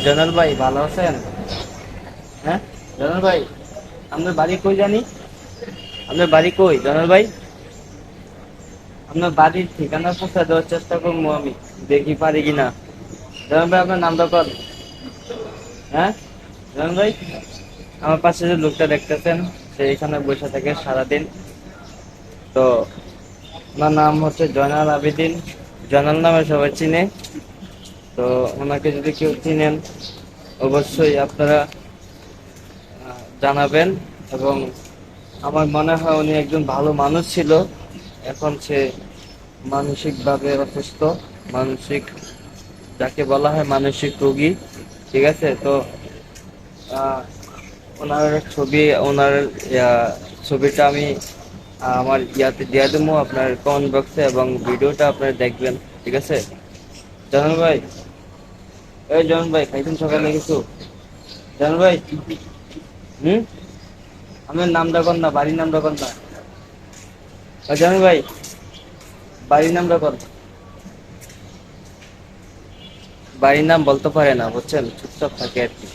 জনাল ভাই ভালো আছেন? হ্যাঁ, জনাল ভাই, আপনার বাড়ি কই জানি? আপনার বাড়ি কই জনাল ভাই? আপনার বাড়ির ঠিকানা পৌঁছে দেওয়ার চেষ্টা করবো আমি, দেখি পারি কিনা। জনাল ভাই, আপনার নামটা কর। হ্যাঁ জনাল ভাই, আমার পাশে যে লোকটা দেখতেছেন, সে এখানে বসে থাকে সারাদিন। তো ওনার নাম হচ্ছে জয়নাল আবেদিন। জয়নাল নামে সবাই চিনে। তো ওনাকে যদি কেউ চিনেন, অবশ্যই আপনারা জানাবেন। এবং আমার মনে হয় উনি একজন ভালো মানুষ ছিল। এখন সে মানসিকভাবে অসুস্থ, মানসিক, যাকে বলা হয় মানসিক রোগী। ঠিক আছে, তো আহ, ওনার ছবি, ওনার ছবিটা আমি আমার ইয়াতে দিয়ে দেবো আপনার কমেন্ট বক্সে, এবং ভিডিওটা আপনারা দেখবেন। ঠিক আছে জানাল ভাই? এই জানাল ভাই, খাইছেন সকালে কিছু? জানাল ভাই, হুম, আপনার নামটা কোন না, বাড়ির নামটা কোন না? জানাল ভাই, বাড়ির নামটা কোন? বাড়ির নাম বলতে পারে না, বুঝছেন, চুপচাপ থাকে আর কি।